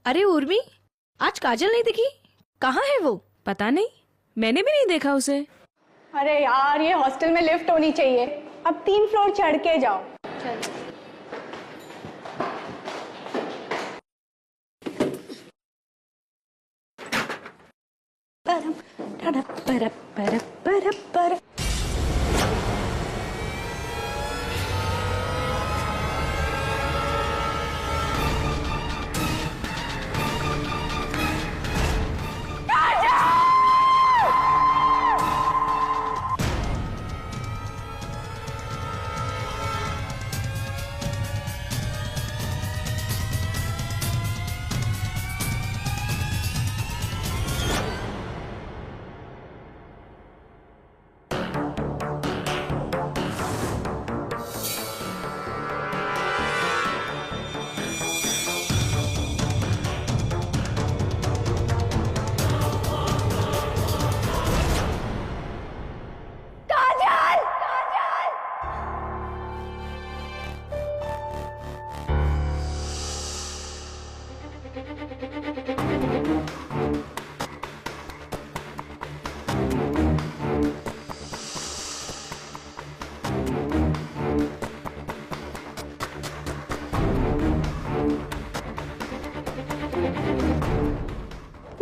अरे उर्मी, आज काजल नहीं दिखी, कहाँ है वो? पता नहीं, मैंने भी नहीं देखा उसे। अरे यार, ये हॉस्टल में लिफ्ट होनी चाहिए। अब 3 फ्लोर चढ़ के जाओ। चलो।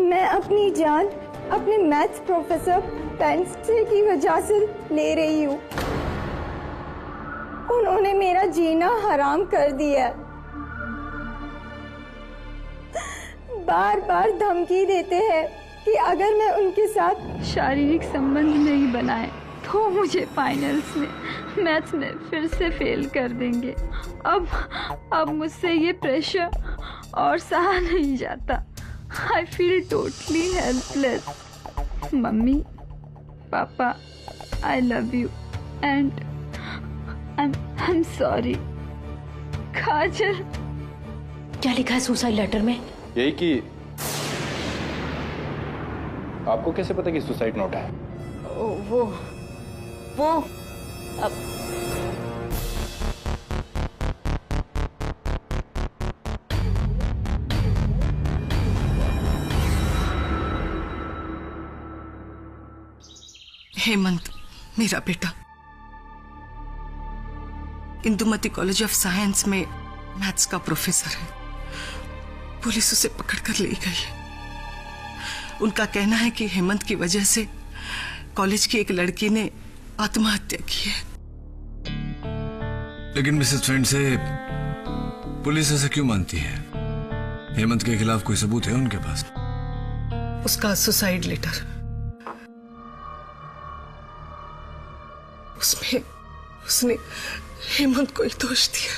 मैं अपनी जान अपने मैथ्स प्रोफेसर पेंसे की वजह से ले रही हूँ। उन्होंने मेरा जीना हराम कर दिया। बार बार धमकी देते हैं कि अगर मैं उनके साथ शारीरिक संबंध नहीं बनाए तो मुझे फाइनल्स में मैथ्स में फिर से फेल कर देंगे। अब मुझसे ये प्रेशर और सहा नहीं जाता। I feel totally helpless. Mummy, पापा, I love you and I'm sorry. काजल। क्या लिखा है सुसाइड लेटर में? यही कि आपको कैसे पता कि सुसाइड नोट है? वो अब हेमंत मेरा बेटा इंदुमती कॉलेज ऑफ साइंस में मैथ्स का प्रोफेसर है। पुलिस उसे पकड़कर ले गई है। उनका कहना है कि हेमंत की वजह से कॉलेज की एक लड़की ने आत्महत्या की है। लेकिन मिसेस फ्रेंड से पुलिस ऐसा क्यों मानती है? हेमंत के खिलाफ कोई सबूत है उनके पास? उसका सुसाइड लेटर, उसमें उसने हेमंत को ही दोष दिया।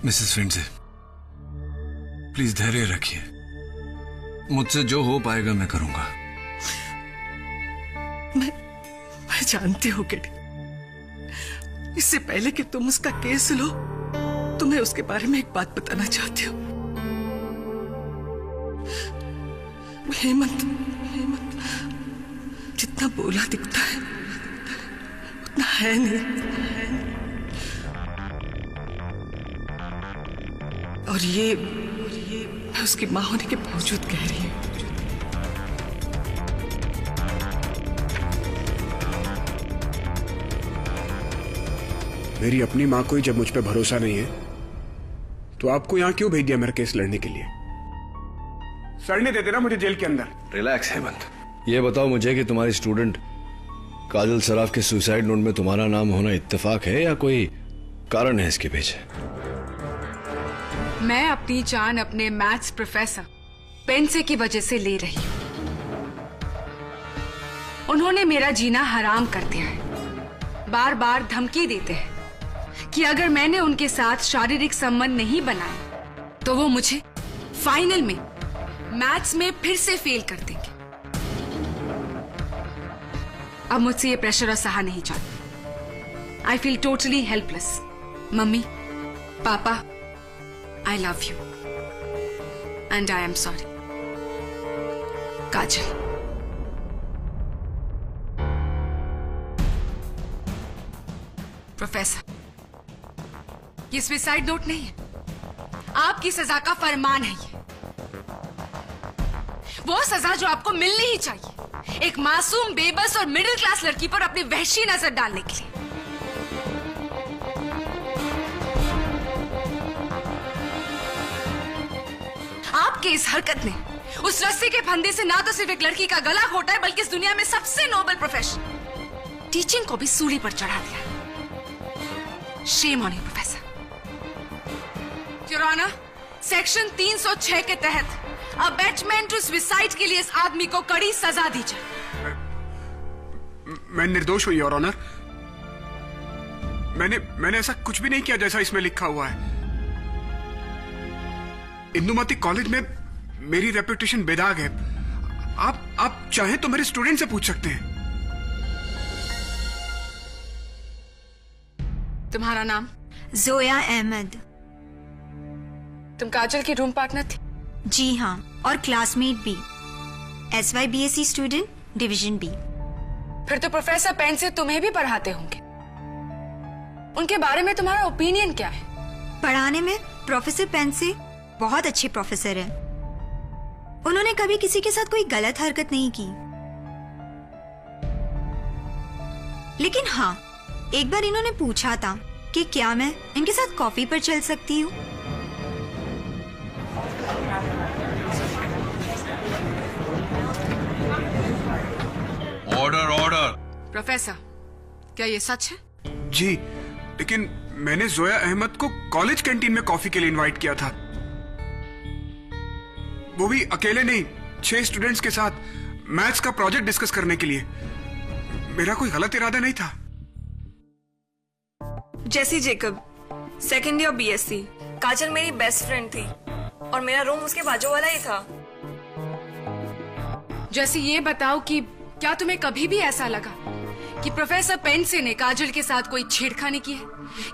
मिसेस फ्रेंड से प्लीज धैर्य रखिए। मुझसे जो हो पाएगा मैं करूंगा। मैं जानती हूँ किटी, इससे पहले कि तुम उसका केस लो तो मैं उसके बारे में एक बात बताना चाहती हूँ। हेमंत जितना बोला दिखता है उतना है नहीं। और ये मैं उसकी मां होने के बावजूद कह रही हूँ। मेरी अपनी मां को ही जब मुझ पे भरोसा नहीं है तो आपको यहां क्यों भेज दिया मेरा केस लड़ने के लिए? सड़ने देते ना मुझे जेल के अंदर। रिलैक्स हेमंत, ये बताओ मुझे कि तुम्हारी स्टूडेंट काजल सराफ के सुसाइड नोट में तुम्हारा नाम होना इत्तेफाक है या कोई कारण है इसके पीछे? मैं अपनी जान अपने मैथ्स प्रोफेसर पेंसे की वजह से ले रही हूं। उन्होंने मेरा जीना हराम कर दिया है। बार बार धमकी देते हैं कि अगर मैंने उनके साथ शारीरिक संबंध नहीं बनाया तो वो मुझे फाइनल में मैथ्स में फिर से फेल कर देंगे। अब मुझसे ये प्रेशर और सहा नहीं जाता। I feel totally helpless. Mummy, पापा, I love you and I am sorry. Kajal. Professor, ये सुसाइड नोट नहीं है, आपकी सजा का फरमान है ये। वो सजा जो आपको मिलनी ही चाहिए, एक मासूम, बेबस और मिडिल क्लास लड़की पर अपनी वहशी नजर डालने के लिए। आपकी इस हरकत ने उस रस्सी के फंदे से ना तो सिर्फ एक लड़की का गला घोटा है, बल्कि इस दुनिया में सबसे नोबल प्रोफेशन टीचिंग को भी सूली पर चढ़ा दिया। Shame on you professor. Your honour, section 306 के तहत अबैचमेंट टू सुसाइड के लिए इस आदमी को कड़ी सजा दी जाए। मैं निर्दोष हूं योर ऑनर। मैंने ऐसा कुछ भी नहीं किया जैसा इसमें लिखा हुआ है। इंदुमती कॉलेज में मेरी रेपुटेशन बेदाग है। आप चाहें तो मेरे स्टूडेंट से पूछ सकते हैं। तुम्हारा नाम? जोया अहमद। तुम काजल की रूम पार्टनर थी? जी हाँ, और क्लासमेट भी। SY BSc student, division B। फिर तो प्रोफेसर पेन से तुम्हें भी पढ़ाते होंगे। उनके बारे में तुम्हारा ओपिनियन क्या है? पढ़ाने में प्रोफेसर पेन से बहुत अच्छे प्रोफेसर हैं। उन्होंने कभी किसी के साथ कोई गलत हरकत नहीं की। लेकिन हाँ, एक बार इन्होंने पूछा था कि क्या मैं इनके साथ कॉफी पर चल सकती हूँ। Order order. प्रोफेसर, क्या ये सच है? जी, लेकिन मैंने जोया अहमद को कॉलेज कैंटीन में कॉफी के लिए इनवाइट किया था। वो भी अकेले नहीं, 6 स्टूडेंट्स के साथ मैथ्स का प्रोजेक्ट डिस्कस करने के लिए। मेरा कोई गलत इरादा नहीं था। जेसी जेकब, सेकेंड ईयर BSc। काजल मेरी बेस्ट फ्रेंड थी और मेरा रूम उसके बाजू वाला ही था। जैसे ये बताओ कि क्या तुम्हें कभी भी ऐसा लगा कि प्रोफेसर पेंसे ने काजल के साथ कोई छेड़खानी की है,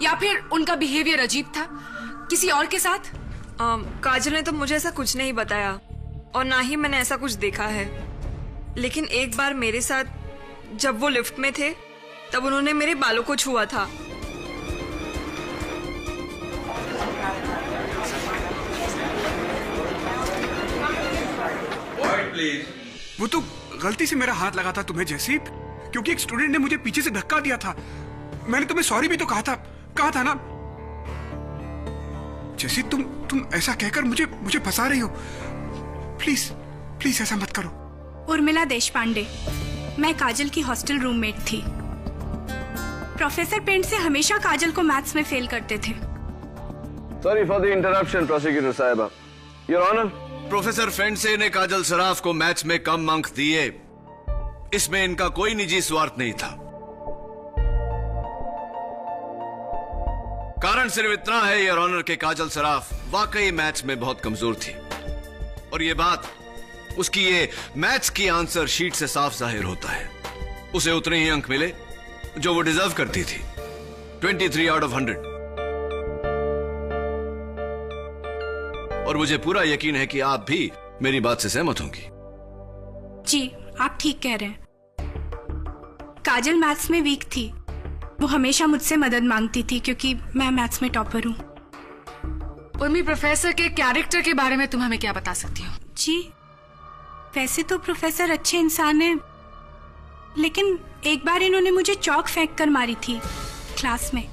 या फिर उनका बिहेवियर अजीब था किसी और के साथ? काजल ने तो मुझे ऐसा कुछ नहीं बताया और ना ही मैंने ऐसा कुछ देखा है। लेकिन एक बार मेरे साथ जब वो लिफ्ट में थे तब उन्होंने मेरे बालों को छुआ था। वो तो गलती से मेरा हाथ लगा था तुम्हें जैसी, क्योंकि एक स्टूडेंट ने मुझे पीछे से धक्का दिया था। मैंने तुम्हें सॉरी भी तो कहा था ना। जैसी तुम ऐसा कहकर मुझे फंसा रही हो। प्लीज ऐसा मत करो। उर्मिला देशपांडे, मैं काजल की हॉस्टल रूममेट थी। प्रोफेसर पेंट से हमेशा काजल को मैथ्स में फेल करते थे। Sorry for the interruption prosecutor साहिबा। योर ऑनर, प्रोफेसर फेंडसे ने काजल सराफ को मैथ्स में कम अंक दिए, इसमें इनका कोई निजी स्वार्थ नहीं था। कारण सिर्फ इतना है योर ऑनर के काजल सराफ वाकई मैथ्स में बहुत कमजोर थी, और ये बात उसकी ये मैथ्स की आंसर शीट से साफ जाहिर होता है। उसे उतने ही अंक मिले जो वो डिजर्व करती थी, 23 आउट ऑफ 100। और मुझे पूरा यकीन है कि आप भी मेरी बात से सहमत होंगी। जी, आप ठीक कह रहे हैं। काजल मैथ्स में वीक थी। वो हमेशा मुझसे मदद मांगती थी क्योंकि मैं मैथ्स में टॉपर हूँ। उर्मी, प्रोफेसर के कैरेक्टर के बारे में तुम हमें क्या बता सकती हो? जी, वैसे तो प्रोफेसर अच्छे इंसान हैं, लेकिन एक बार इन्होंने मुझे चौक फेंक कर मारी थी क्लास में।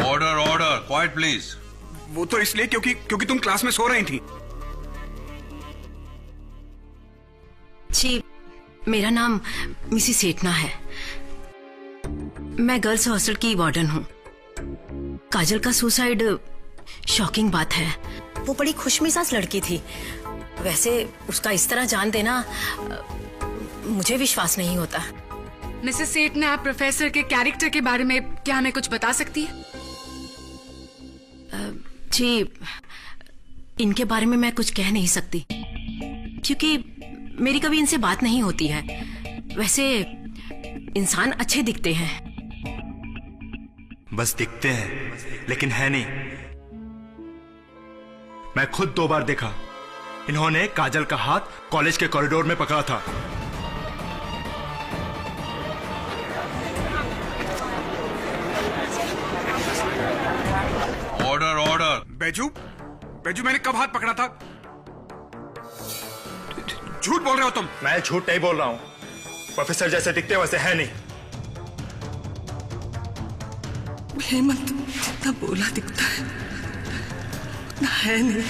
Order order, quite please. वो तो इसलिए क्योंकि तुम क्लास में सो रही थी। जी, मेरा नाम मिसिस सेठना है। मैं गर्ल्स हॉस्टल की वार्डन हूँ। काजल का सुसाइड शॉकिंग बात है। वो बड़ी खुशमिजाज लड़की थी। वैसे उसका इस तरह जान देना मुझे विश्वास नहीं होता। मिसेस सेठना, आप प्रोफेसर के कैरेक्टर के बारे में क्या हमें कुछ बता सकती है? जी, इनके बारे में मैं कुछ कह नहीं सकती क्योंकि मेरी कभी इनसे बात नहीं होती है। वैसे इंसान अच्छे दिखते हैं। बस दिखते हैं, लेकिन है नहीं। मैं खुद 2 बार देखा। इन्होंने काजल का हाथ कॉलेज के कॉरिडोर में पकड़ा था। बैजू, बैजू मैंने कब हाथ पकड़ा था? झूठ बोल रहे हो तुम। मैं झूठ नहीं बोल रहा हूं। प्रोफेसर जैसे दिखते वैसे है नहीं। हेमंत जितना बोला दिखता है उतना है नहीं।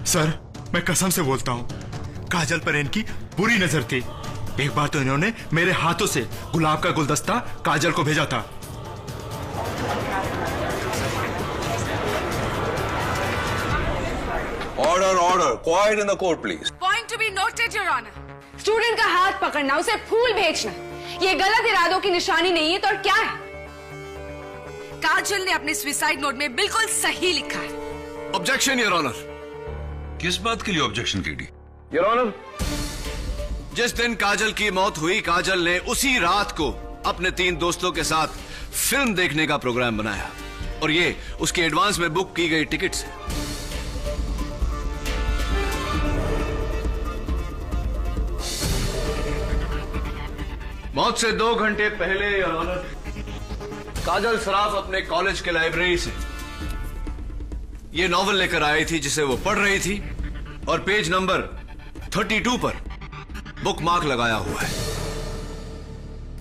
सर, मैं कसम से बोलता हूं, काजल पर इनकी बुरी नजर थी। एक बार तो इन्होंने मेरे हाथों से गुलाब का गुलदस्ता काजल को भेजा था। Order order, quiet in the court please. Point to be noted your honour. Student का हाथ पकड़ना, उसे फूल भेजना, ये गलत इरादों की निशानी नहीं है तो और क्या है? काजल ने अपने सुसाइड नोट में बिल्कुल सही लिखा है। Objection your honour. किस बात के लिए ऑब्जेक्शन केडी? योर ऑनर, जिस दिन काजल की मौत हुई, काजल ने उसी रात को अपने 3 दोस्तों के साथ फिल्म देखने का प्रोग्राम बनाया और ये उसके एडवांस में बुक की गई टिकट से। मौत से 2 घंटे पहले योर ऑनर, काजल सराफ अपने कॉलेज के लाइब्रेरी से ये नॉवेल लेकर आई थी जिसे वो पढ़ रही थी और पेज नंबर 32 पर बुकमार्क लगाया हुआ है।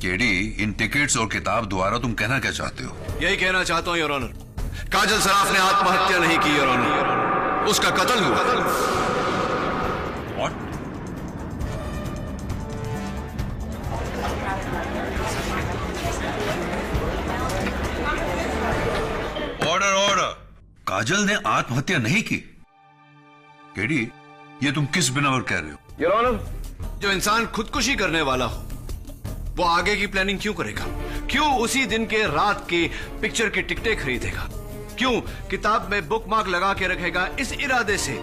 केडी, इन टिकट्स और किताब द्वारा तुम कहना क्या चाहते हो? यही कहना चाहता हूं योर ऑनर, काजल सराफ ने आत्महत्या नहीं की योर ऑनर, उसका कत्ल हुआ। What? ऑर्डर ऑर्डर, काजल ने आत्महत्या नहीं की। केडी, ये तुम किस बिना पर कह रहे हो? योर ऑनर, जो इंसान खुदकुशी करने वाला हो वो आगे की प्लानिंग क्यों करेगा? क्यों उसी दिन के रात की पिक्चर की टिकटें खरीदेगा? क्यों किताब में बुकमार्क लगा के रखेगा इस इरादे से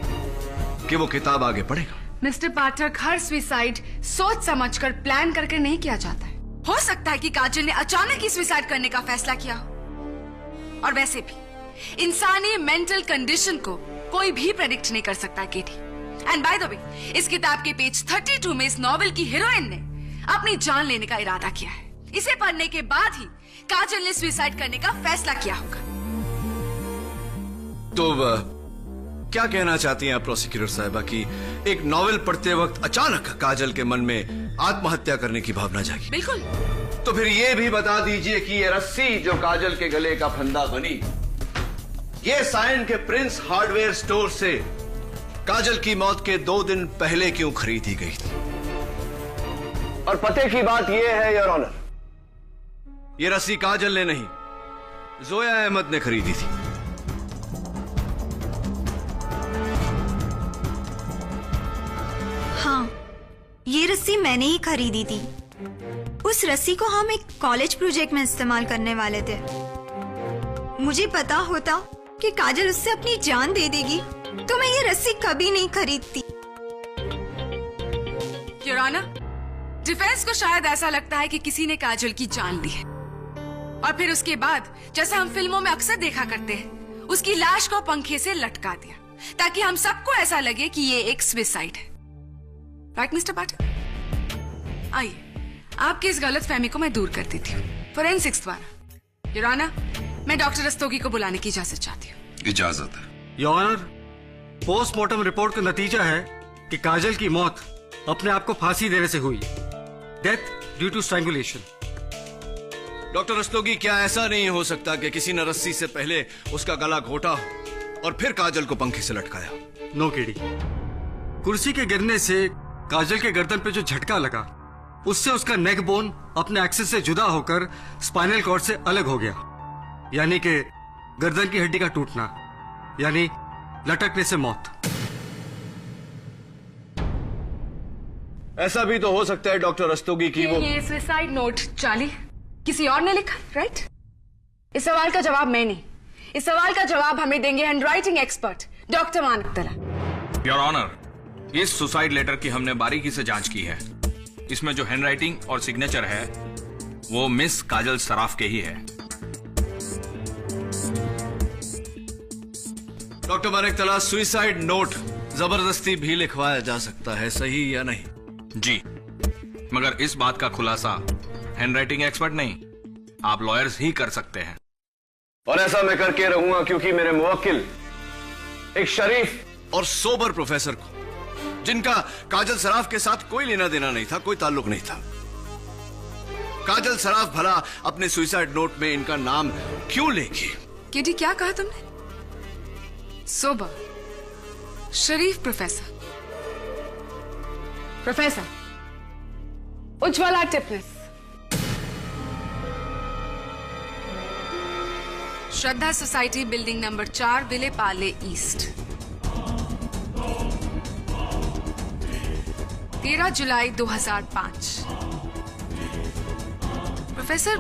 कि वो किताब आगे पढ़ेगा? मिस्टर पाठक, हर सुसाइड सोच समझकर प्लान करके नहीं किया जाता है। हो सकता है कि काजल ने अचानक ही सुसाइड करने का फैसला किया हो। और वैसे भी इंसानी मेंटल कंडीशन को कोई भी प्रेडिक्ट नहीं कर सकता KD. And by the way, इस किताब के पेज 32 में इस नॉवेल की हीरोइन ने अपनी जान लेने का इरादा किया है। इसे पढ़ने के बाद ही काजल ने सुसाइड करने का फैसला किया होगा। तो क्या कहना चाहती हैं आप प्रोसिक्यूटर साहिबा कि एक नॉवेल पढ़ते वक्त अचानक काजल के मन में आत्महत्या करने की भावना जागी? बिल्कुल। तो फिर ये भी बता दीजिए कि ये रस्सी जो काजल के गले का फंदा बनी, ये साइन के प्रिंस हार्डवेयर स्टोर से काजल की मौत के 2 दिन पहले क्यों खरीदी गई थी? और पते की बात यह है योर ऑनर, ये रस्सी काजल ने नहीं, जोया अहमद ने खरीदी थी। हाँ, ये रस्सी मैंने ही खरीदी थी। उस रस्सी को हम एक कॉलेज प्रोजेक्ट में इस्तेमाल करने वाले थे। मुझे पता होता कि काजल उससे अपनी जान दे देगी तो मैं ये रस्सी कभी नहीं खरीदती। योर ऑनर, डिफेंस को शायद ऐसा लगता है कि किसी ने काजल की जान ली है और फिर उसके बाद, जैसा हम फिल्मों में अक्सर देखा करते हैं, उसकी लाश को पंखे से लटका दिया ताकि हम सबको ऐसा लगे कि ये एक सुसाइड है। राइट मिस्टर पाठक? आइए, आपकी इस गलतफहमी को मैं दूर कर देती हूँ फोरेंसिक्स द्वारा। योर ऑनर, मैं डॉक्टर रस्तोगी को बुलाने की इजाजत चाहती हूँ। इजाजत है। योर ऑनर, पोस्टमार्टम रिपोर्ट का नतीजा है कि काजल की मौत अपने आप को फांसी देने से हुई, death due to strangulation. Doctor Rastogi, क्या ऐसा नहीं हो सकता कि किसी ने रस्सी से पहले उसका गला घोटा हो और फिर काजल को पंखे से लटकाया? नो केडी, कुर्सी के गिरने से काजल के गर्दन पे जो झटका लगा उससे उसका नेक बोन अपने एक्सिस से जुदा होकर स्पाइनल कॉर्ड से अलग हो गया, यानी कि गर्दन की हड्डी का टूटना, यानी लटकने से मौत। ऐसा भी तो हो सकता है डॉक्टर रस्तोगी की वो ये सुसाइड नोट चार्ली किसी और ने लिखा, राइट? इस सवाल का जवाब मैं नहीं, इस सवाल का जवाब हमें देंगे handwriting expert doctor Manaktala. Your honour, इस सुसाइड लेटर की हमने बारीकी से जांच की है। इसमें जो हैंडराइटिंग और सिग्नेचर है वो मिस काजल सराफ के ही है। डॉक्टर मानकतला, सुसाइड नोट जबरदस्ती भी लिखवाया जा सकता है, सही या नहीं? जी, मगर इस बात का खुलासा हैंडराइटिंग एक्सपर्ट नहीं, आप लॉयर्स ही कर सकते हैं। और ऐसा मैं करके रहूंगा क्योंकि मेरे मुवक्किल एक शरीफ और सोबर प्रोफेसर को, जिनका काजल सराफ के साथ कोई लेना देना नहीं था, कोई ताल्लुक नहीं था, काजल सराफ भला अपने सुसाइड नोट में इनका नाम क्यों लेगी? केडी, क्या कहा तुमने? सोबर, शरीफ प्रोफेसर, उज्ज्वला टिपनेस, श्रद्धा society, building number 4, Vile Parle east, 13 जुलाई 2005। प्रोफेसर,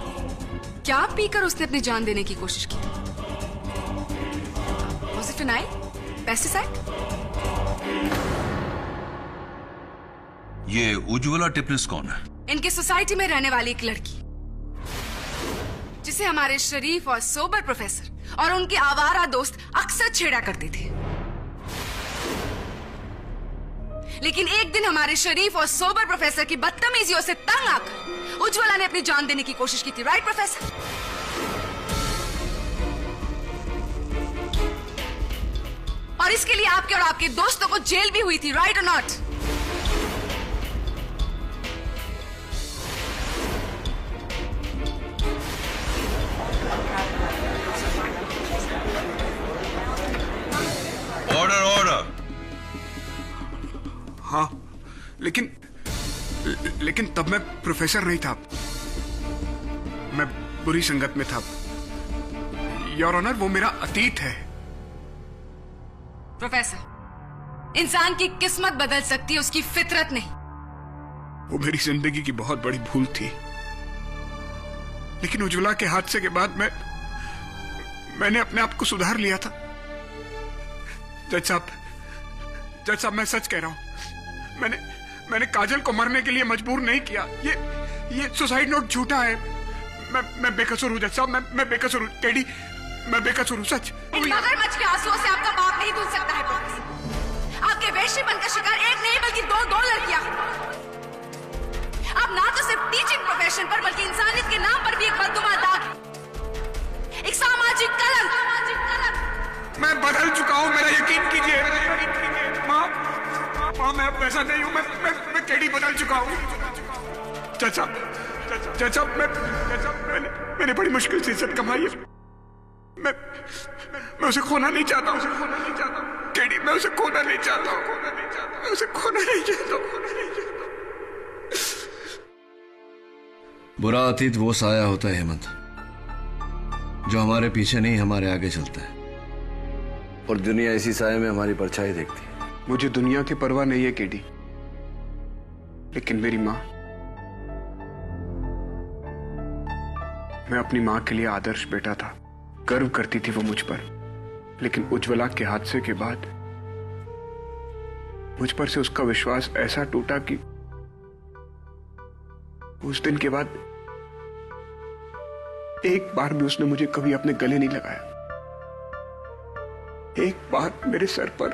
क्या पीकर उसने अपनी जान देने की कोशिश की? Was it phenyl? पेस्टिसाइड? ये उज्ज्वला टिपनेस कौन है? इनके सोसाइटी में रहने वाली एक लड़की, जिसे हमारे शरीफ और सोबर प्रोफेसर और उनके आवारा दोस्त अक्सर छेड़ा करते थे। लेकिन एक दिन हमारे शरीफ और सोबर प्रोफेसर की बदतमीजियों से तंग आकर उज्ज्वला ने अपनी जान देने की कोशिश की थी। Right professor? और इसके लिए आपके और आपके दोस्तों को जेल भी हुई थी। राइट और नॉट? Order order. हाँ, लेकिन तब मैं प्रोफेसर नहीं था, मैं बुरी संगत में था। योर ऑनर, वो मेरा अतीत है। प्रोफेसर, इंसान की किस्मत बदल सकती है, उसकी फितरत नहीं। वो मेरी जिंदगी की बहुत बड़ी भूल थी, लेकिन उज्ज्वला के हादसे के बाद मैंने अपने आप को सुधार लिया था। जज साहब, मैं सच कह रहा हूं। मैंने काजल को मरने के लिए मजबूर नहीं किया। ये सुसाइड नोट झूठा है। मैं बेकसूर हूं जज साहब, मैं बेकसूर हूं। टेडी, मैं बेकसूर हूं, सच। मगरमच्छ के आंसुओं से आपका पाप नहीं धुल सकता है प्रोफेसर। आपके वेश्यपन का शिकार एक नहीं बल्कि दो लड़कियां। आप ना तो सिर्फ टीचिंग प्रोफेशन पर बल्कि इंसानियत के नाम पर भी एक बददुआ दाग, एक सामाजिक कलंक। मैं बदल चुका हूं, मेरा यकीन कीजिए। माँ, मैं अब वैसा नहीं हूं। मैं टेडी बदल चुका हूं। चाचा, मैंने बड़ी मुश्किल से इज्जत कमाई है। मैं उसे खोना नहीं चाहता हूं। टेडी, मैं उसे खोना नहीं चाहता हूं। मैं उसे खोना नहीं चाहता हूं। बुरा अतीत वो साया होता है हेमंत, जो हमारे पीछे नहीं हमारे आगे चलता है, और दुनिया इसी साये में हमारी परछाई देखती है। मुझे दुनिया की परवाह नहीं है केडी, लेकिन मेरी माँ, मैं अपनी माँ के लिए आदर्श बेटा था। गर्व करती थी वो मुझ पर, लेकिन उज्ज्वला के हादसे के बाद मुझ पर से उसका विश्वास ऐसा टूटा कि उस दिन के बाद एक बार भी उसने मुझे कभी अपने गले नहीं लगाया। एक बार मेरे सर पर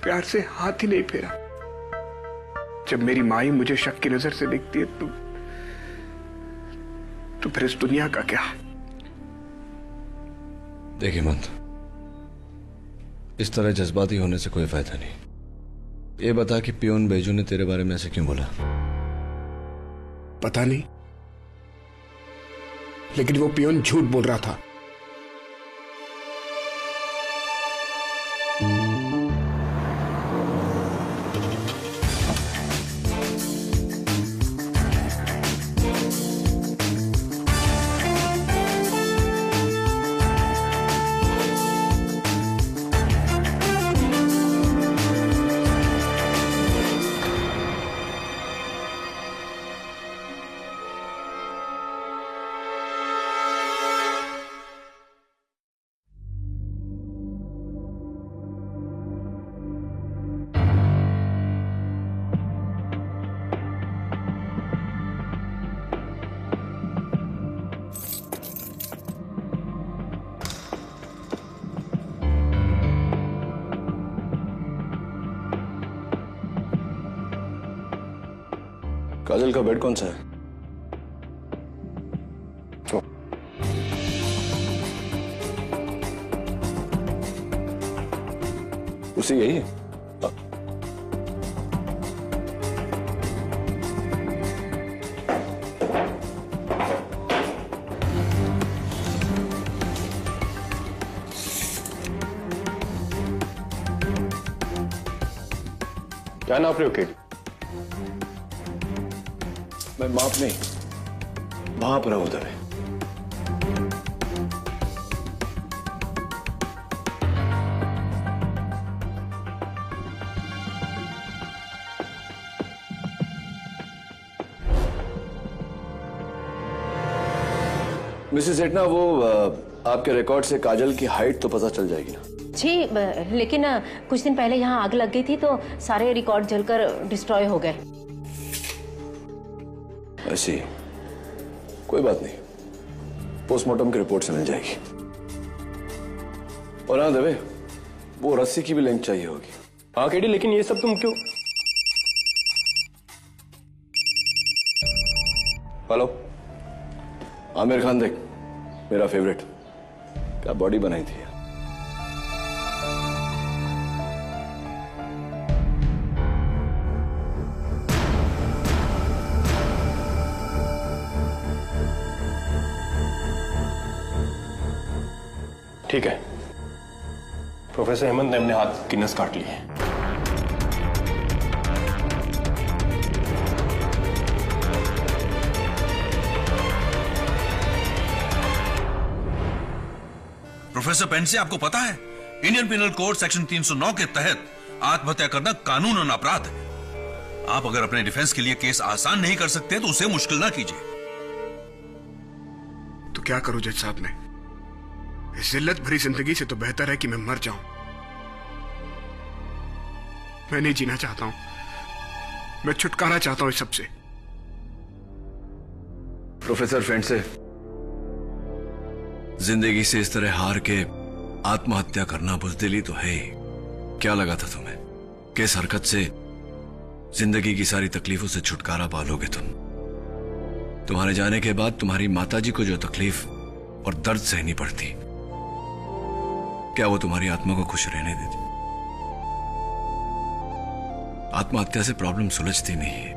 प्यार से हाथ ही नहीं फेरा। जब मेरी माँ ही मुझे शक की नजर से देखती है तो फिर इस दुनिया का क्या? देखिए हेमंत, इस तरह जज्बाती होने से कोई फायदा नहीं। ये बता कि पियोन बेजू ने तेरे बारे में ऐसे क्यों बोला? पता नहीं, लेकिन वो पियोन झूठ बोल रहा था। काजल का बेड कौन सा है? उसी यही है। क्या नाप रहे हो केटी? मैं माप नहीं, भाप रहा हूं तुम्हें। मिसेस एटना, वो आपके रिकॉर्ड से काजल की हाइट तो पता चल जाएगी ना? जी, लेकिन कुछ दिन पहले यहाँ आग लग गई थी तो सारे रिकॉर्ड जलकर डिस्ट्रॉय हो गए। ऐसी कोई बात नहीं, पोस्टमार्टम की रिपोर्ट से मिल जाएगी। और हाँ देवे, वो रस्सी की भी लिंक चाहिए होगी। हाँ केडी, लेकिन ये सब तुम क्यों? हेलो, आमिर खान देख, मेरा फेवरेट, क्या बॉडी बनाई थी। ठीक है, प्रोफेसर हेमंत ने अपने हाथ की नस काट ली है। प्रोफेसर पेंसे, आपको पता है इंडियन पिनल कोड सेक्शन 309 के तहत आत्महत्या करना कानूनन अपराध है। आप अगर अपने डिफेंस के लिए केस आसान नहीं कर सकते तो उसे मुश्किल ना कीजिए। तो क्या करूं जज साहब? मैं इस जिल्लत भरी जिंदगी से तो बेहतर है कि मैं मर जाऊं। मैं नहीं जीना चाहता हूं, मैं छुटकारा चाहता हूं इस सबसे। प्रोफेसर पेंसे, जिंदगी से इस तरह हार के आत्महत्या करना बुज़दिली तो है ही। क्या लगा था तुम्हें कि इस हरकत से जिंदगी की सारी तकलीफों से छुटकारा पालोगे तुम? तुम्हारे जाने के बाद तुम्हारी माताजी को जो तकलीफ और दर्द सहनी पड़ती, क्या वो तुम्हारी आत्मा को खुश रहने देती? आत्महत्या से प्रॉब्लम सुलझती नहीं है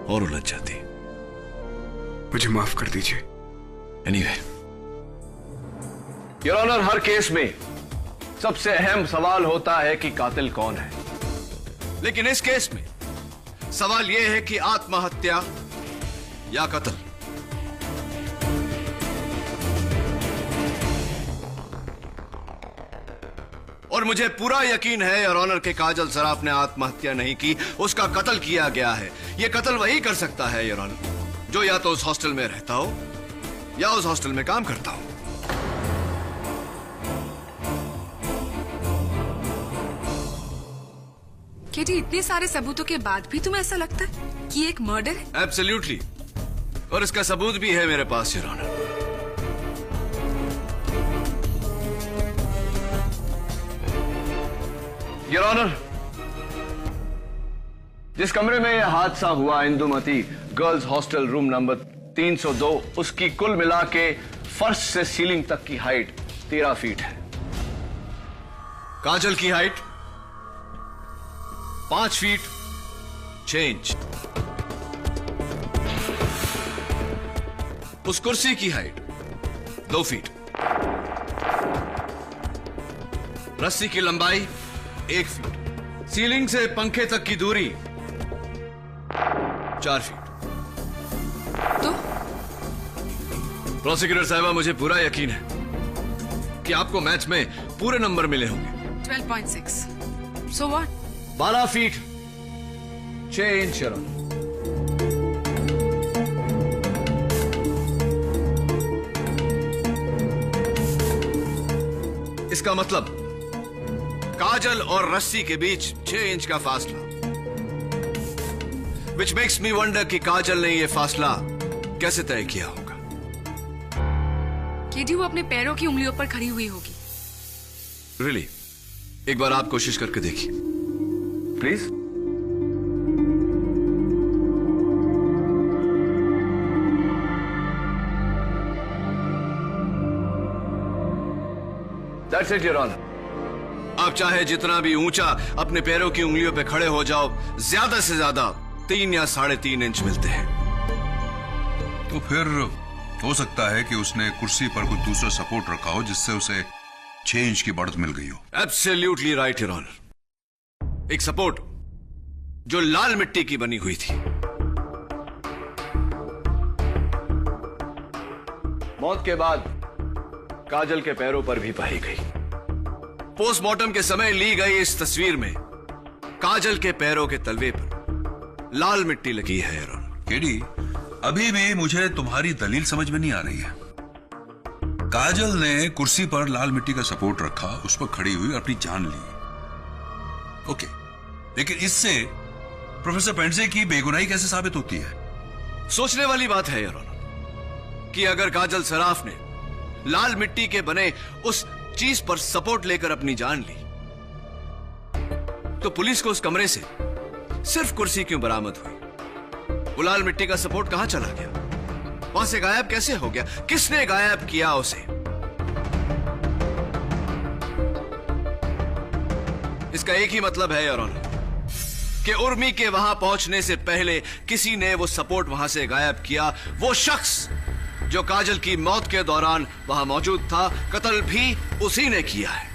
और उलझ जाती। मुझे माफ कर दीजिए। एनीवे, योर ऑनर, हर केस में सबसे अहम सवाल होता है कि कातिल कौन है। लेकिन इस केस में सवाल यह है कि आत्महत्या या कत्ल। और मुझे पूरा यकीन है योर ऑनर के काजल सराफ ने आत्महत्या नहीं की, उसका कत्ल किया गया है। यह कत्ल वही कर सकता है योर ऑनर जो या तो उस हॉस्टल में रहता हो या उस हॉस्टल में काम करता हो। केडी, इतने सारे सबूतों के बाद भी तुम्हें ऐसा लगता है कि एक मर्डर है? एब्सोल्युटली, और इसका सबूत भी है मेरे पास योर ऑनर। योर ऑनर, जिस कमरे में यह हादसा हुआ, Indumati girls hostel room number 302, उसकी कुल मिला के फर्श से सीलिंग तक की हाइट 13 फीट है। काजल की हाइट 5 फीट 6 इंच। उस कुर्सी की हाइट 2 फीट। रस्सी की लंबाई 1 फीट। सीलिंग से पंखे तक की दूरी 4 फीट। तो प्रोसिक्यूटर साहिबा, मुझे पूरा यकीन है कि आपको मैच में पूरे नंबर मिले होंगे। 12.6। So what? 12 feet 6 inch. इसका मतलब काजल और रस्सी के बीच 6 इंच का फासला। विच मेक्स मी वंडर कि काजल ने यह फासला कैसे तय किया होगा। केडी, वो अपने पैरों की उंगलियों पर खड़ी हुई होगी। रियली? एक बार आप कोशिश करके देखिए please. That's it, Your Honor. आप चाहे जितना भी ऊंचा अपने पैरों की उंगलियों पे खड़े हो जाओ, ज्यादा से ज्यादा 3 या 3.5 इंच मिलते हैं। तो फिर हो सकता है कि उसने कुर्सी पर कोई दूसरा सपोर्ट रखा हो जिससे उसे 6 इंच की बढ़त मिल गई हो। Absolutely right your honour. एक सपोर्ट जो लाल मिट्टी की बनी हुई थी। मौत के बाद काजल के पैरों पर भी पाई गई। पोस्टमार्टम के समय ली गई इस तस्वीर में काजल के पैरों के तलवे पर लाल मिट्टी लगी है। केडी, अभी भी मुझे तुम्हारी दलील समझ में नहीं आ रही है। काजल ने कुर्सी पर लाल मिट्टी का सपोर्ट रखा, उस पर खड़ी हुई, अपनी जान ली। ओके, लेकिन इससे प्रोफेसर पेंडसे की बेगुनाही कैसे साबित होती है? सोचने वाली बात है योर ऑनर कि अगर काजल सराफ ने लाल मिट्टी के बने उस चीज पर सपोर्ट लेकर अपनी जान ली, तो पुलिस को उस कमरे से सिर्फ कुर्सी क्यों बरामद हुई? वो लाल मिट्टी का सपोर्ट कहां चला गया? वहां से गायब कैसे हो गया? किसने गायब किया उसे? इसका एक ही मतलब है योर ऑनर कि उर्मी के वहां पहुंचने से पहले किसी ने वो सपोर्ट वहां से गायब किया। वो शख्स जो काजल की मौत के दौरान वहां मौजूद था, कत्ल भी उसी ने किया है।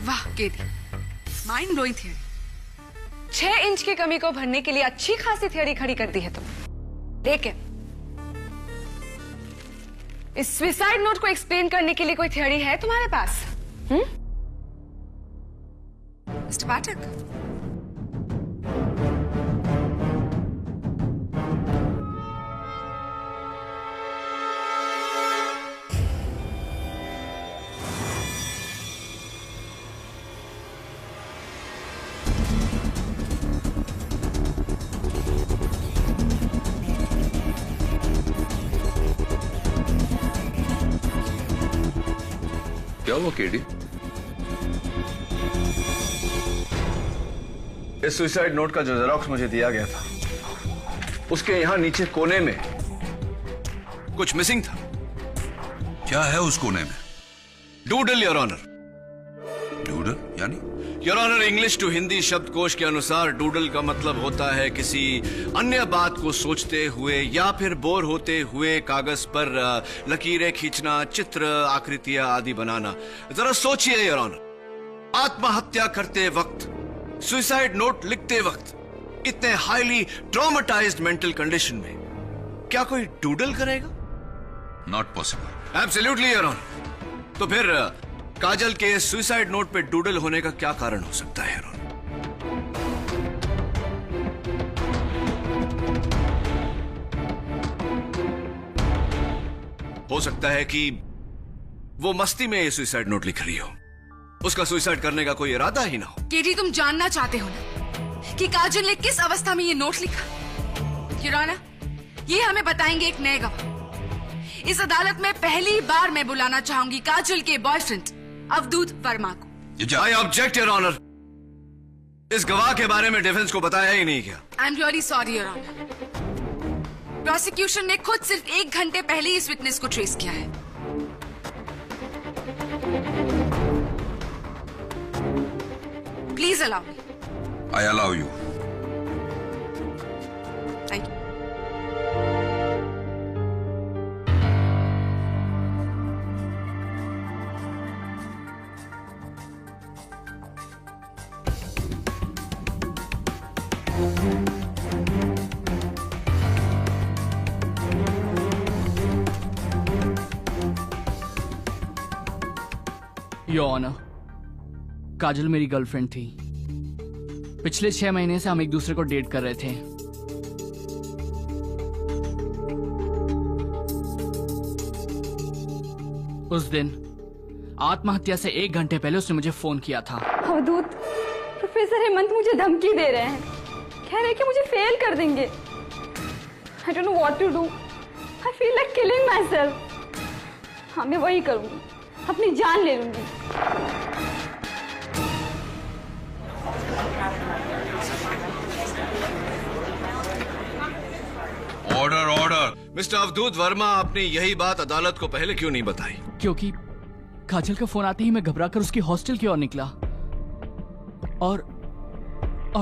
वाह KD, mind blowing theory. 6 inch की कमी को भरने के लिए अच्छी खासी थियरी खड़ी कर दी है तुम। लेकिन इस सुसाइड नोट को एक्सप्लेन करने के लिए कोई थियरी है तुम्हारे पास? मिस्टर पाठक, क्या हुआ केडी? इस सुसाइड नोट का जो जेरॉक्स मुझे दिया गया था, उसके यहां नीचे कोने में कुछ मिसिंग था। क्या है उस कोने में? Doodle your honour. डूडल यानी? Your honour, English to Hindi शब्दकोश के अनुसार डूडल का मतलब होता है किसी अन्य बात को सोचते हुए या फिर बोर होते हुए कागज पर लकीरें खींचना, चित्र, आकृतियां आदि बनाना। जरा सोचिए योर ऑनर, आत्महत्या करते वक्त, सुसाइड नोट लिखते वक्त, इतने हाईली ट्रॉमेटाइज्ड मेंटल कंडीशन में क्या कोई डूडल करेगा? Not possible. Absolutely your honour. तो फिर काजल के सुसाइड नोट पे डूडल होने का क्या कारण हो सकता है? हो सकता है कि वो मस्ती में ये सुसाइड नोट लिख रही हो, उसका सुसाइड करने का कोई इरादा ही ना हो। केडी, तुम जानना चाहते हो ना कि काजल ने किस अवस्था में ये नोट लिखा? योर ऑनर, ये हमें बताएंगे एक नए गवाह। इस अदालत में पहली बार मैं बुलाना चाहूंगी काजल के बॉयफ्रेंड अवधूत वर्मा को। I object your honour. इस गवाह के बारे में डिफेंस को बताया ही नहीं क्या? I am really sorry your honour. Prosecution ने खुद सिर्फ 1 घंटे पहले इस विटनेस को ट्रेस किया है। Please allow me. I allow you. Thank you. Your honour, Kajal मेरी गर्लफ्रेंड थी। पिछले 6 महीने से हम एक दूसरे को डेट कर रहे थे। उस दिन आत्महत्या से 1 घंटे पहले उसने मुझे फोन किया था। अवधूत, प्रोफेसर हेमंत मुझे धमकी दे रहे हैं। कह रहे हैं कि मुझे फेल कर देंगे। I don't know what to do. I feel like killing myself. हाँ, मैं वही करूंगी, अपनी जान ले लूंगी। Order order. मिस्टर अवधूत वर्मा, आपने यही बात अदालत को पहले क्यों नहीं बताई? क्योंकि काजल का फोन आते ही मैं घबराकर उसकी हॉस्टल की ओर निकला और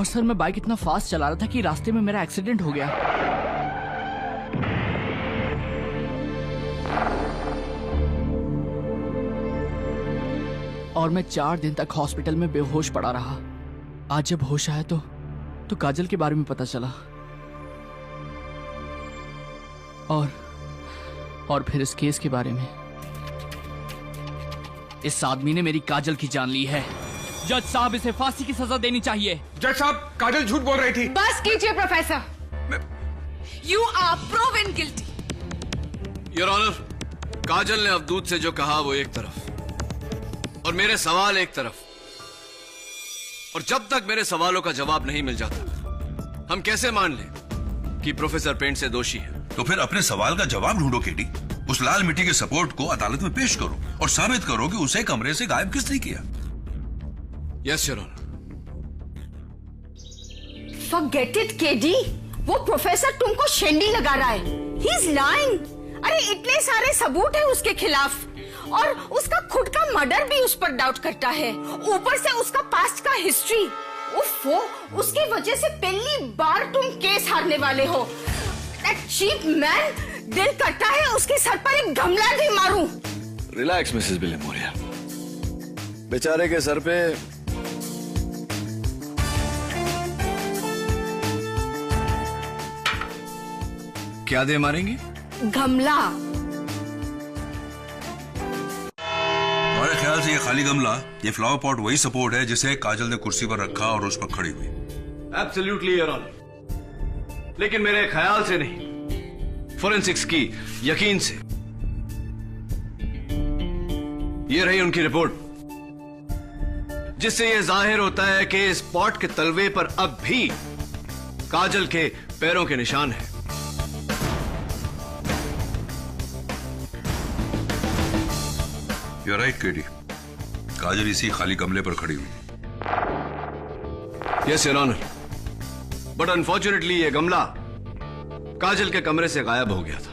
सर मैं बाइक इतना फास्ट चला रहा था कि रास्ते में मेरा एक्सीडेंट हो गया। और मैं 4 दिन तक हॉस्पिटल में बेहोश पड़ा रहा। आज जब होश आया तो काजल के बारे में पता चला और फिर इस केस के बारे में। इस आदमी ने मेरी काजल की जान ली है। जज साहब, इसे फांसी की सजा देनी चाहिए। जज साहब, काजल झूठ बोल रही थी। बस कीजिए professor, you are proven guilty. Your honour, Kajal ने अवधूत से जो कहा वो एक तरफ और मेरे सवाल एक तरफ, और जब तक मेरे सवालों का जवाब नहीं मिल जाता हम कैसे मान लें कि प्रोफेसर पेंटसे दोषी है? तो फिर अपने सवाल का जवाब ढूंढो केडी। उस लाल मिट्टी के सपोर्ट को अदालत में पेश करो और साबित करो कि उसे कमरे से गायब किसने किया। Yes your honour. Forget it KD, वो प्रोफेसर तुमको शेंडी लगा रहा है। He is lying. अरे इतने सारे सबूत है उसके खिलाफ और उसका खुद का मर्डर भी उस पर डाउट करता है, ऊपर से उसका पास्ट का हिस्ट्री। उफ़ो, उसकी वजह से पहली बार तुम केस हारने वाले हो। दैट चीप मैन, दिल करता है उसके सर पर एक गमला भी मारूं। रिलैक्स मिसेस बिलेमोरिया, बेचारे के सर पे क्या दे मारेंगे? गमला। हमारे ख्याल से ये खाली गमला, ये फ्लावर पॉट वही सपोर्ट है जिसे काजल ने कुर्सी पर रखा और उस पर खड़ी हुई। एब्सोल्युटली योर ऑनर, लेकिन मेरे ख्याल से नहीं, फोरेंसिक्स की यकीन से। ये रही उनकी रिपोर्ट, जिससे यह जाहिर होता है कि इस पॉट के तलवे पर अब भी काजल के पैरों के निशान हैं। You're right, KD. काजल इसी खाली गमले पर खड़ी हुई। Yes your honour, but unfortunately ये गमला काजल के कमरे से गायब हो गया था।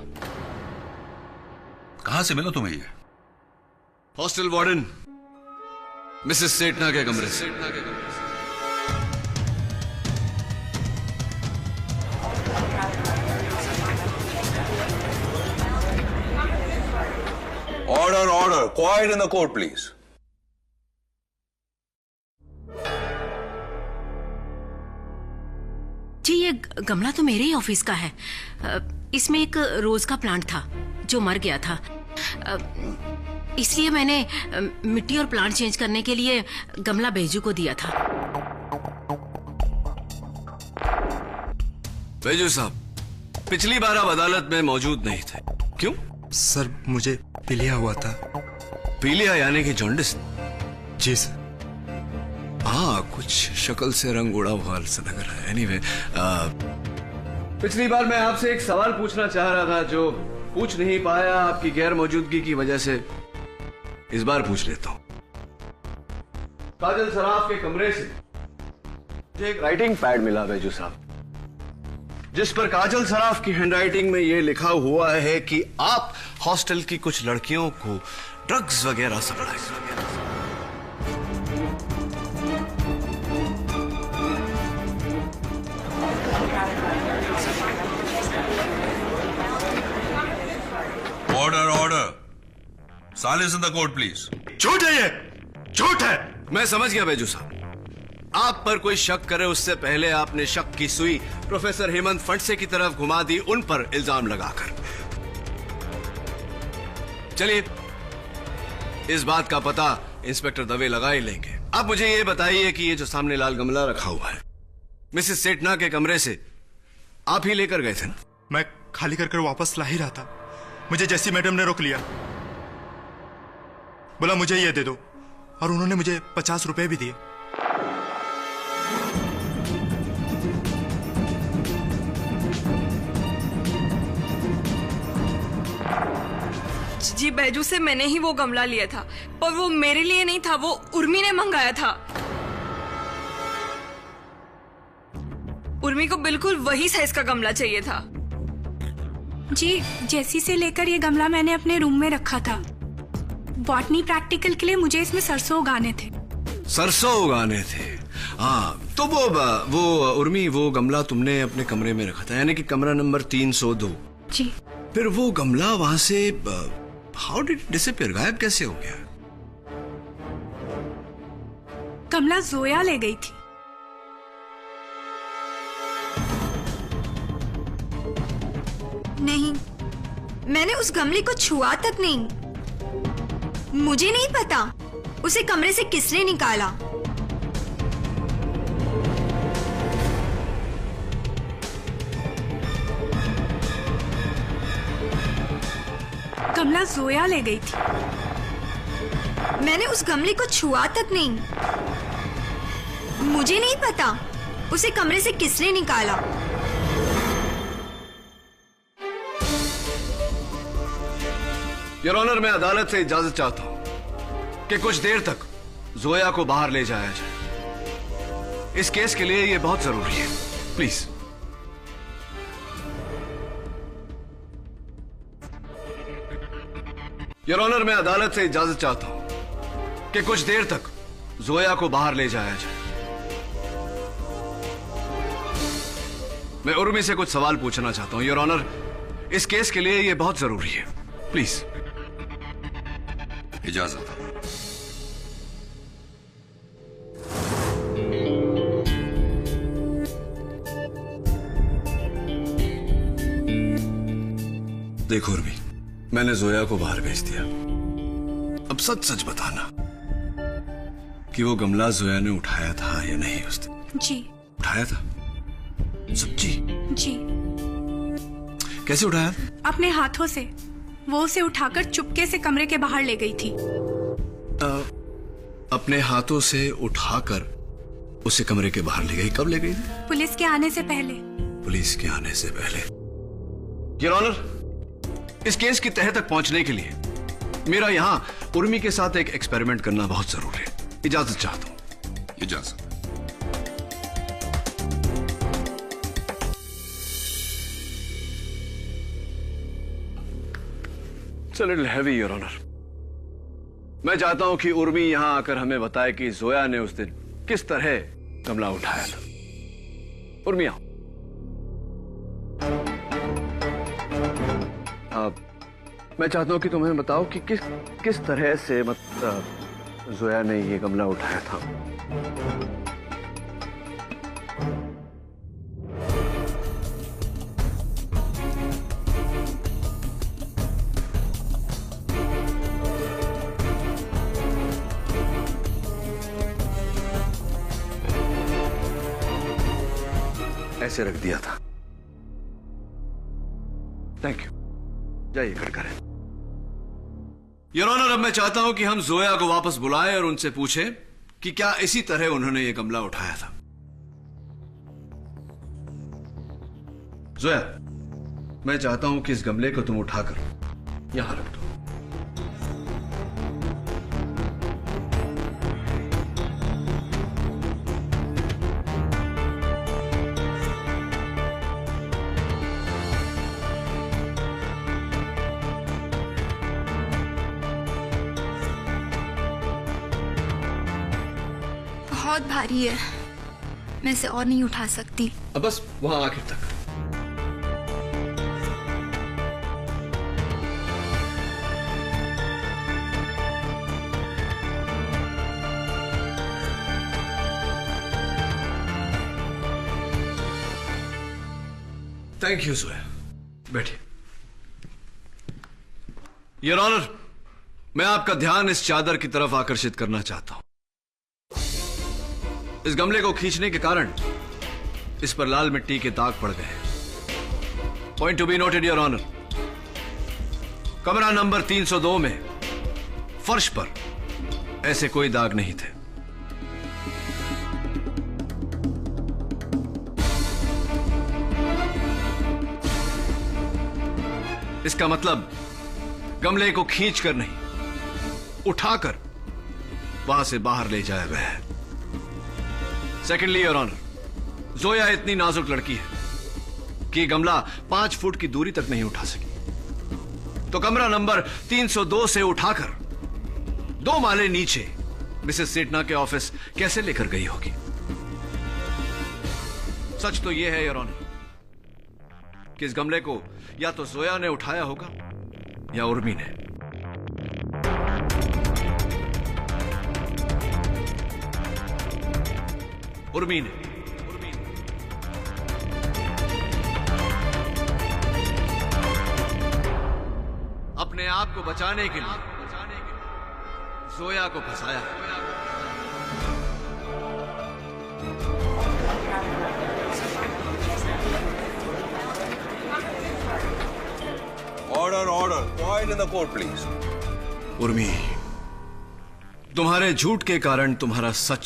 कहां से मिला तुम्हें ये? हॉस्टल वार्डन मिसेस सेठना के कमरे से। Order order, quiet in the court please. जी, ये गमला तो मेरे ही ऑफिस का है। इसमें एक रोज का प्लांट था जो मर गया था, इसलिए मैंने मिट्टी और प्लांट चेंज करने के लिए गमला बैजू को दिया था। बैजू साहब, पिछली बार आप अदालत में मौजूद नहीं थे, क्यों? सर, मुझे पीलिया हुआ था। पीलिया यानी कि जॉन्डिस? जी सर। हाँ, कुछ शक्ल से रंग उड़ा हुआ सा लग रहा है। एनीवे, पिछली बार मैं आपसे एक सवाल पूछना चाह रहा था जो पूछ नहीं पाया आपकी गैर मौजूदगी की वजह से। इस बार पूछ लेता हूं। काजल सराफ के कमरे से मुझे एक राइटिंग पैड मिला बैजू साहब, जिस पर काजल सराफ की हैंडराइटिंग में यह लिखा हुआ है कि आप हॉस्टल की कुछ लड़कियों को ड्रग्स वगैरह supply. Order order, silence in the court please. झूठ है ये, झूठ है। मैं समझ गया बैजू साहब, आप पर कोई शक करे उससे पहले आपने शक की सुई प्रोफेसर हेमंत फंडसे की तरफ घुमा दी, उन पर इल्जाम लगाकर। चलिए, इस बात का पता इंस्पेक्टर दवे लगा ही लेंगे। अब मुझे ये बताइए कि ये जो सामने लाल गमला रखा हुआ है, मिसेस सेठना के कमरे से आप ही लेकर गए थे ना? मैं खाली कर वापस ला ही रहा था, मुझे जैसी मैडम ने रोक लिया, बोला मुझे ये दे दो, और उन्होंने मुझे 50 रुपए भी दिए। जी, बैजू से मैंने ही वो गमला लिया था, पर वो मेरे लिए नहीं था, वो उर्मी ने मंगाया था। उर्मी को बिल्कुल वही साइज का गमला चाहिए था। जी, जैसी से लेकर ये गमला मैंने अपने रूम में रखा था। बॉटनी प्रैक्टिकल के लिए मुझे इसमें सरसों उगाने थे। सरसों उगाने थे? हाँ, तो वो उर्मी, वो गमला तुमने अपने कमरे में रखा था, यानी कि कमरा नंबर 302। जी। फिर वो गमला वहां से हाउ डिड डिसअपीयर, गायब कैसे हो गया? गमला जोया ले गई थी। नहीं, मैंने उस गमले को छुआ तक नहीं। मुझे नहीं पता उसे कमरे से किसने निकाला। गमला जोया ले गई थी। मैंने उस गमले को छुआ तक नहीं। मुझे नहीं पता उसे कमरे से किसने निकाला। योर ऑनर, मैं अदालत से इजाजत चाहता हूं कि कुछ देर तक जोया को बाहर ले जाया जाए। इस केस के लिए यह बहुत जरूरी है, प्लीज। योर ऑनर, मैं अदालत से इजाजत चाहता हूं कि कुछ देर तक जोया को बाहर ले जाया जाए। मैं उर्मी से कुछ सवाल पूछना चाहता हूं। योर ऑनर, इस केस के लिए यह बहुत जरूरी है, प्लीज। इजाजत। देखो उर्मी, मैंने जोया को बाहर भेज दिया। अब सच सच बताना कि वो गमला जोया ने उठाया था या नहीं उस दिन? जी। उठाया था? सच्ची? जी। कैसे उठाया? अपने हाथों से। वो उसे उठाकर चुपके से कमरे के बाहर ले गई थी। अपने हाथों से उठाकर उसे कमरे के बाहर ले गई? कब ले गई? पुलिस के आने से पहले। पुलिस के आने से पहले। योर ऑनर, इस केस की तह तक पहुंचने के लिए मेरा यहां उर्मी के साथ एक एक्सपेरिमेंट करना बहुत जरूरी है। इजाजत चाहता हूं। इजाजत। It's a little heavy, Your Honor. मैं चाहता हूं कि उर्मी यहां आकर हमें बताए कि जोया ने उस दिन किस तरह गमला उठाया था। उर्मी आओ। मैं चाहता हूं कि तुम्हें बताओ कि किस तरह से जोया ने ये गमला उठाया था। ऐसे रख दिया था। थैंक यू, जाइए खड़े करें। योर ऑनर, अब मैं चाहता हूं कि हम जोया को वापस बुलाएं और उनसे पूछें कि क्या इसी तरह उन्होंने ये गमला उठाया था। जोया, मैं चाहता हूं कि इस गमले को तुम उठाकर यहां रख दो। बहुत भारी है, मैं इसे और नहीं उठा सकती। अब बस वहां आखिर तक। थैंक यू जोया, बैठिए। योर ऑनर, मैं आपका ध्यान इस चादर की तरफ आकर्षित करना चाहता हूं। इस गमले को खींचने के कारण इस पर लाल मिट्टी के दाग पड़ गए। Point to be noted your honour, कमरा नंबर 302 में फर्श पर ऐसे कोई दाग नहीं थे। इसका मतलब गमले को खींचकर नहीं, उठाकर वहां से बाहर ले जाया गया है। सेकेंडली योर ऑनर, जोया इतनी नाजुक लड़की है कि गमला 5 फुट की दूरी तक नहीं उठा सकी, तो कमरा नंबर 302 से उठाकर 2 माले नीचे मिसेस सेठना के ऑफिस कैसे लेकर गई होगी? सच तो यह है योर ऑनर कि इस गमले को या तो जोया ने उठाया होगा या उर्मी ने। उर्मी ने। अपने आप को बचाने के लिए जोया को फंसाया। Order order, point in the court please. Urmi, तुम्हारे झूठ के कारण तुम्हारा सच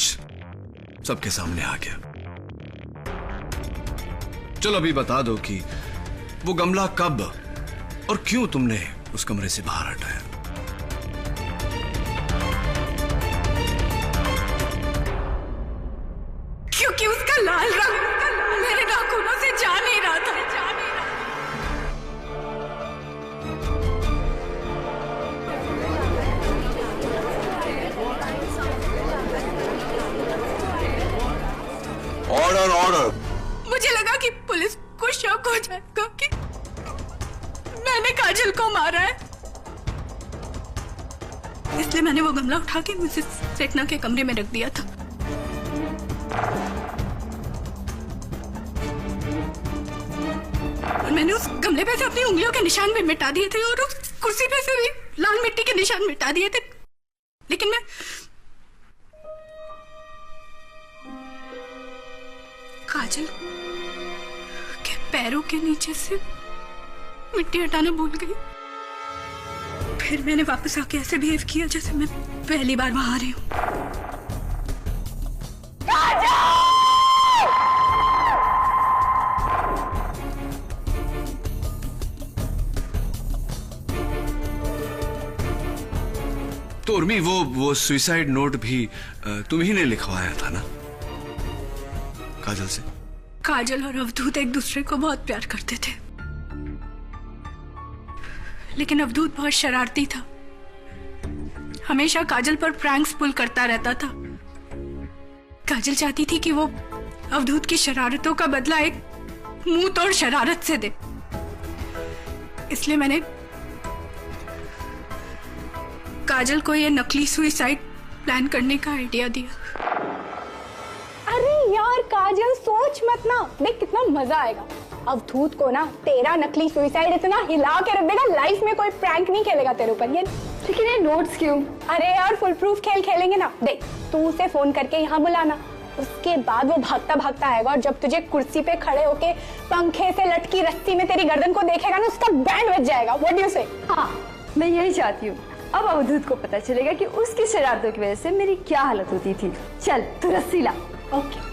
सबके सामने आ गया। चलो अभी बता दो कि वो गमला कब और क्यों तुमने उस कमरे से बाहर हटाया? क्योंकि उसका लाल रंग मेरे नाखूनों से जा नहीं रहा था। Order order. मुझे लगा कि पुलिस को शक हो जाएगा कि मैंने काजल को मारा है, इसलिए मैंने वो गमला उठा के मिसेस सेठना के कमरे में रख दिया था। और मैंने उस गमले पे से अपनी उंगलियों के निशान भी मिटा दिए थे और उस कुर्सी पे से भी लाल मिट्टी के निशान मिटा दिए थे, लेकिन मैं काजल के पैरों के नीचे से मिट्टी हटाना भूल गई। फिर मैंने वापस आके ऐसे बिहेव किया जैसे मैं पहली बार वहां आ रही हूं। तो उर्मी, वो सुसाइड नोट भी तुम ही ने लिखवाया था ना काजल से? काजल और अवधूत एक दूसरे को बहुत प्यार करते थे, लेकिन अवधूत बहुत शरारती था, हमेशा काजल पर प्रैंक्स पुल करता रहता था। काजल चाहती थी कि वो अवधूत की शरारतों का बदला एक मुंह तोड़ शरारत से दे, इसलिए मैंने काजल को ये नकली सुसाइड प्लान करने का आइडिया दिया। अरे यार काजल, सोच मत ना, देख कितना मजा आएगा। अवधूत को ना तेरा नकली सुसाइड इतना हिला के रख देगा, लाइफ में कोई प्रैंक नहीं खेलेगा तेरे ऊपर। ये लेकिन ये नोट्स क्यों? अरे यार फुल प्रूफ खेल खेलेंगे ना। देख तू उसे फोन करके यहाँ बुलाना, उसके बाद वो भागता भागता आएगा और जब तुझे कुर्सी पे खड़े होके पंखे से लटकी रस्सी में तेरी गर्दन को देखेगा ना, उसका बैंड बज जाएगा। व्हाट डू यू से? हाँ, मैं यही चाहती हूँ। अब अवधूत को पता चलेगा कि उसकी शरारतों की वजह से मेरी क्या हालत होती थी। चल तू रस्सी ला। ओके।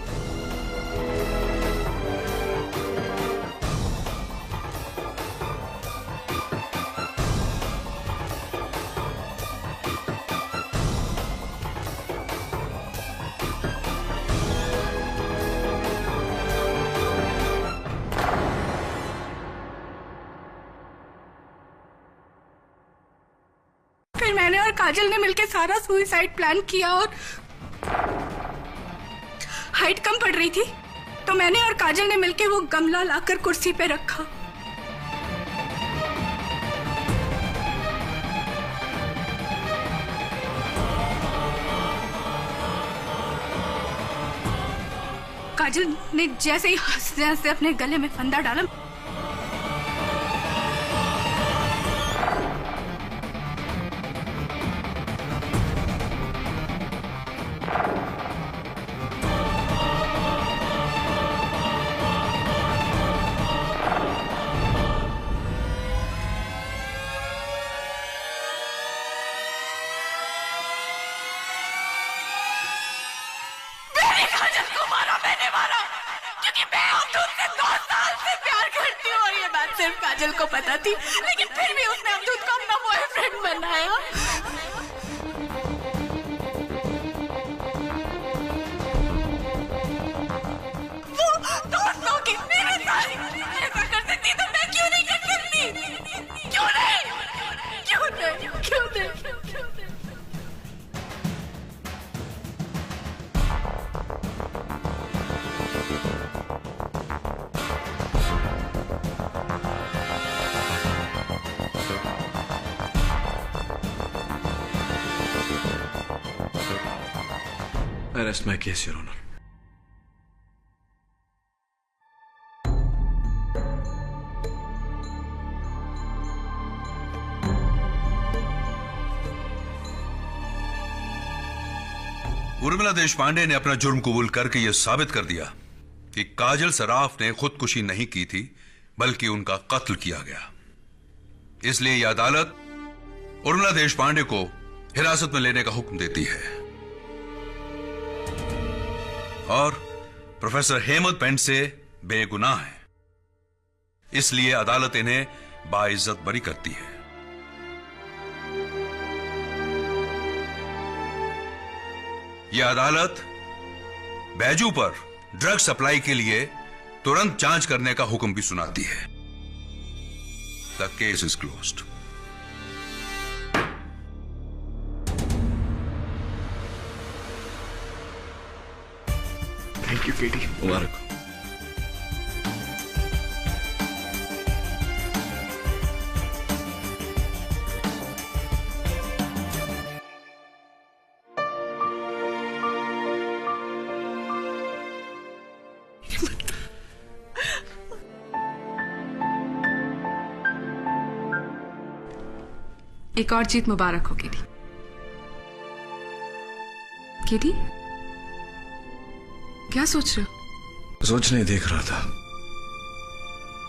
फिर मैंने और काजल ने मिलकर सारा सुसाइड प्लान किया और हाइट कम पड़ रही थी तो मैंने और काजल ने मिलकर वो गमला लाकर कुर्सी पे रखा। काजल ने जैसे ही हंसते हंसते अपने गले में फंदा डाला, काजल को पता थी, लेकिन फिर भी उसने अवधूत को अपना बॉयफ्रेंड बनाया। वो दोस्तों की मेरे साथ I rest my case, Your Honor. Urmila Deshpande ने अपना जुर्म कबूल करके यह साबित कर दिया कि काजल सराफ ने खुदकुशी नहीं की थी, बल्कि उनका कत्ल किया गया। इसलिए यह अदालत उर्मिला देशपांडे को हिरासत में लेने का हुक्म देती है और प्रोफेसर हेमंत पेंडसे बेगुनाह है, इसलिए अदालत इन्हें बाइज्जत बरी करती है। यह अदालत बैजू पर ड्रग सप्लाई के लिए तुरंत जांच करने का हुक्म भी सुनाती है। The case is closed. Thank you KD. मुबारक। एक और जीत मुबारक हो केडी। केडी, क्या सोच रहे हो? सोच नहीं, देख रहा था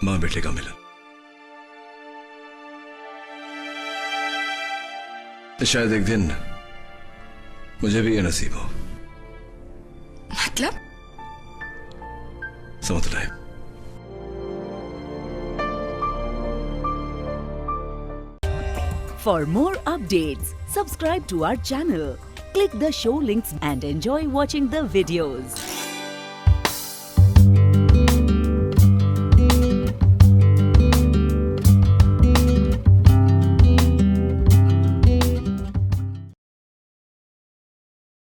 मां बेटे का मिलन। शायद एक दिन मुझे भी ये नसीब हो। मतलब? समझ रहे। For more updates, subscribe to our channel, click the show links and enjoy watching the videos.